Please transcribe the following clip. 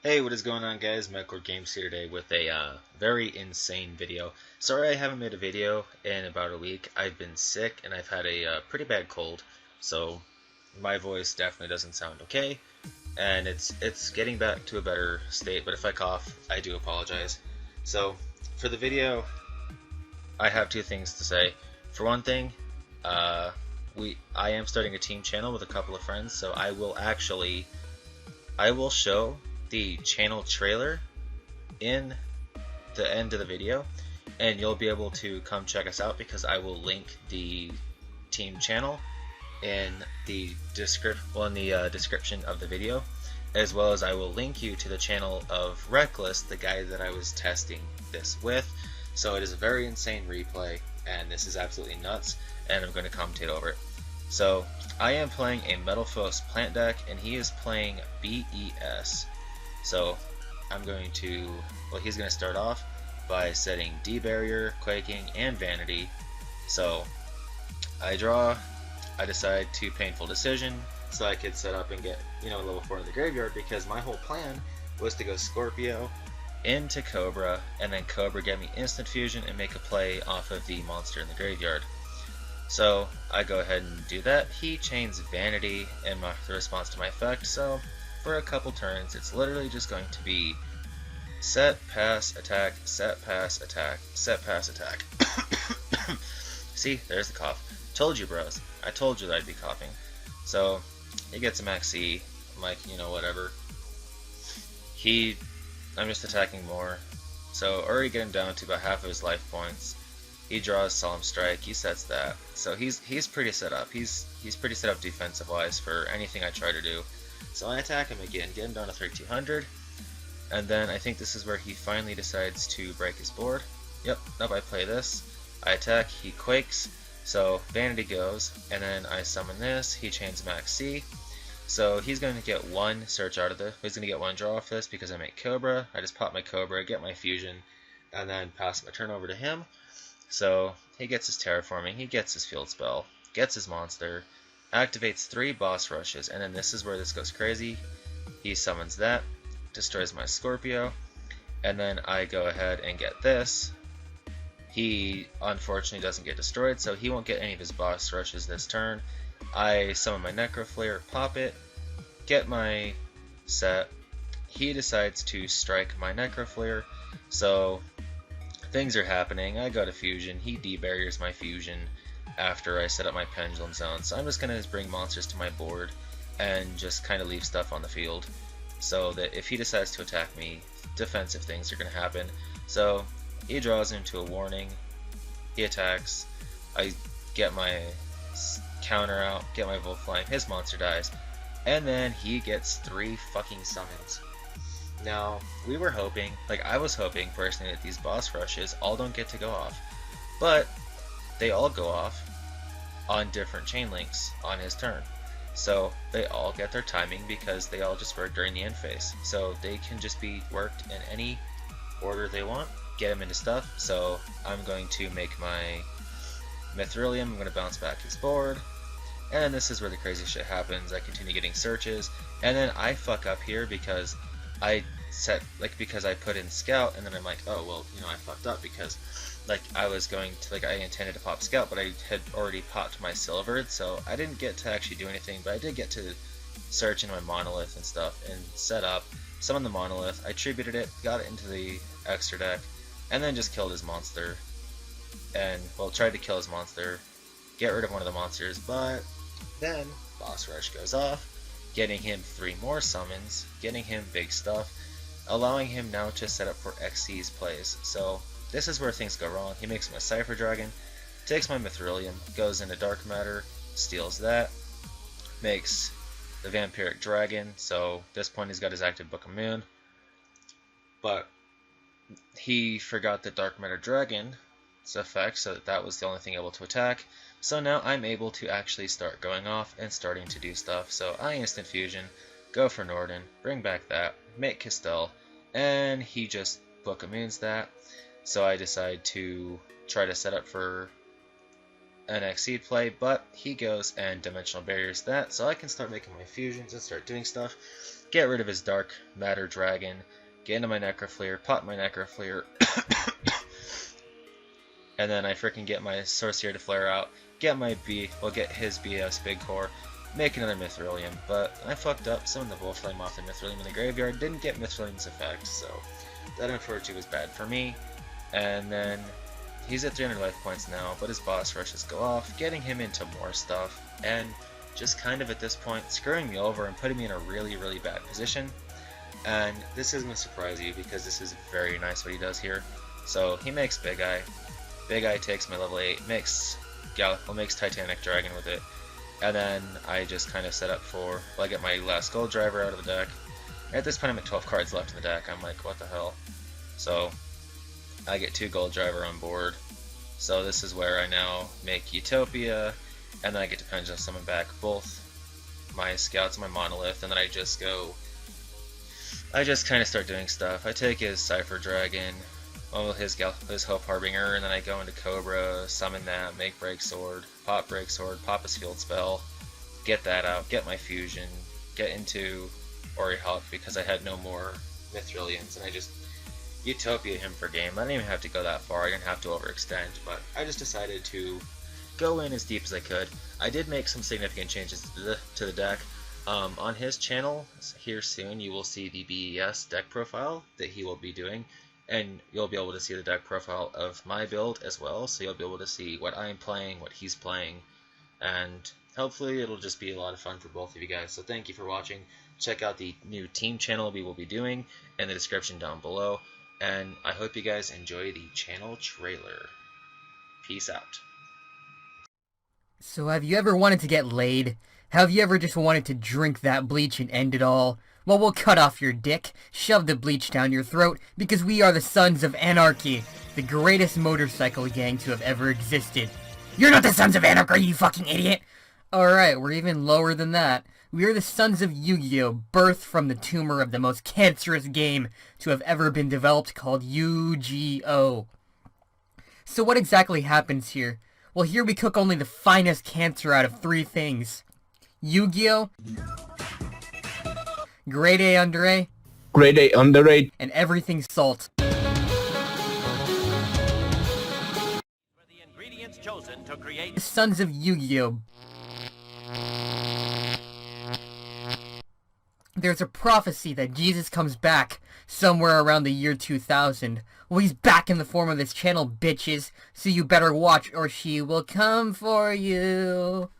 Hey, what is going on, guys? MechlordGames here today with a very insane video. Sorry I haven't made a video in about a week. I've been sick and I've had a pretty bad cold, so my voice definitely doesn't sound okay, and it's getting back to a better state. But if I cough, I do apologize. So for the video, I have two things to say. For one thing, uh, I am starting a team channel with a couple of friends, so I will show the channel trailer in the end of the video, and you'll be able to come check us out because I will link the team channel in the description of the video, as well as I will link you to the channel of Reckless, the guy that I was testing this with. So it is a very insane replay, and this is absolutely nuts, and I'm going to commentate over it. So I am playing a PlantFoes plant deck, and he is playing BES. So I'm going to, well, he's going to start off by setting D-Barrier, Quaking, and Vanity. So I decide to Painful Decision so I could set up and get, level 4 in the graveyard, because my whole plan was to go Scorpio into Cobra, and then Cobra get me instant fusion and make a play off of the monster in the graveyard. So I go ahead and do that. He chains Vanity in the response to my effect, so for a couple turns it's literally just going to be set, pass, attack, set, pass, attack, set, pass, attack. See, there's the cough. Told you, bros. I told you that I'd be coughing. So he gets a max C. I'm like, whatever. I'm just attacking more. So already getting down to about half of his life points. He draws Solemn Strike. He sets that. So he's pretty set up. He's pretty set up defensive wise for anything I try to do. So I attack him again, get him down to 3200. And then I think this is where he finally decides to break his board. Yep, nope, I play this. I attack, he quakes, so Vanity goes, and then I summon this, he chains Max C. So he's going to get one search out of he's going to get one draw off this because I make Cobra. I just pop my Cobra, get my fusion, and then pass my turn over to him. So he gets his terraforming, he gets his field spell, gets his monster, activates 3 boss rushes, and then this is where this goes crazy. He summons that, destroys my Scorpio, and then I go ahead and get this. He unfortunately doesn't get destroyed, so he won't get any of his boss rushes this turn. I summon my Necroflare, pop it, get my set. He decides to strike my Necroflare, so things are happening. I go to fusion, he debarriers my fusion after I set up my Pendulum Zone, so I'm just going to bring monsters to my board and just kind of leave stuff on the field so that if he decides to attack me, defensive things are going to happen. So he draws into a warning, he attacks, I get my counter out, get my Volt Flame, his monster dies, and then he gets 3 fucking summons. Now, we were hoping, I was hoping personally, that these boss rushes all don't get to go off, but they all go off on different chain links on his turn. So they all get their timing because they all just work during the end phase. So they can just be worked in any order they want, get him into stuff. So I'm going to make my Mithrilium, I'm going to bounce back his board, and this is where the crazy shit happens. I continue getting searches, and then I fuck up here because I put in Scout, and then I'm like, oh well, I fucked up because I was going to, I intended to pop Scout, but I had already popped my Silvered, so I didn't get to actually do anything, but I did get to search in my Monolith and stuff, and set up, summon the Monolith, I tributed it, got it into the extra deck, and then just killed his monster, and, well, tried to kill his monster, get rid of one of the monsters, but then Boss Rush goes off, getting him 3 more summons, getting him big stuff, allowing him now to set up for XC's plays. So this is where things go wrong. He makes him a Cypher Dragon, takes my Mithrilium, goes into Dark Matter, steals that, makes the Vampiric Dragon, so at this point he's got his active Book of Moon, but he forgot the Dark Matter Dragon's effect, so that was the only thing able to attack. So now I'm able to actually start going off and starting to do stuff. So I instant fusion, go for Norden, bring back that, make Kistel, and he just Book of Moons that. So I decide to try to set up for an Exceed play, but he goes and Dimensional Barriers that, so I can start making my fusions and start doing stuff. get rid of his dark matter dragon, get into my Necrofleer, pop my Necrofleer, and then I freaking get my Sorcerer to flare out, get get his BES Big Core, make another Mithrilium, but I fucked up, summoned the Wolflame off the Mithrilium in the graveyard, didn't get Mithrilium's effect, so that unfortunately was bad for me. And then he's at 300 life points now, but his boss rushes go off, getting him into more stuff, and just kind of at this point screwing me over and putting me in a really, really bad position. And this isn't going to surprise you because this is very nice what he does here. So he makes Big Eye. Big Eye takes my level 8, makes Titanic Dragon with it, and then I just kind of set up for, well, I get my last Gold Driver out of the deck. At this point I'm at 12 cards left in the deck, I'm like, what the hell? So I get 2 Gold Driver on board. So this is where I now make Utopia, and then I get to Pendulum Summon back both my Scouts and my Monolith, and then I just kind of start doing stuff. I take his Cypher Dragon, his Hope Harbinger, and then I go into Cobra, summon that, make Break Sword, pop his Field Spell, get that out, get my Fusion, get into Orihawk because I had no more Mithrilians, and I just Utopia him for game. I didn't even have to go that far, I didn't have to overextend, but I just decided to go in as deep as I could. I did make some significant changes to the deck. On his channel here soon you will see the BES deck profile that he will be doing, and you'll be able to see the deck profile of my build as well, so you'll be able to see what I'm playing, what he's playing, and hopefully it'll just be a lot of fun for both of you guys. So thank you for watching. Check out the new team channel we will be doing in the description down below, and I hope you guys enjoy the channel trailer. Peace out. So have you ever wanted to get laid? Have you ever just wanted to drink that bleach and end it all? Well, we'll cut off your dick, shove the bleach down your throat, because we are the Sons of Anarchy, the greatest motorcycle gang to have ever existed. You're not the Sons of Anarchy, you fucking idiot! Alright, we're even lower than that. We are the Sons of Yugioh, birthed from the tumor of the most cancerous game to have ever been developed, called Yugioh. So what exactly happens here? Well, here we cook only the finest cancer out of 3 things. Yugioh, Grade A Under A, Grade A Under A, and everything salt. The ingredients chosen to create The Sons of Yugioh. There's a prophecy that Jesus comes back somewhere around the year 2000. Well, he's back in the form of this channel, bitches, so you better watch or she will come for you.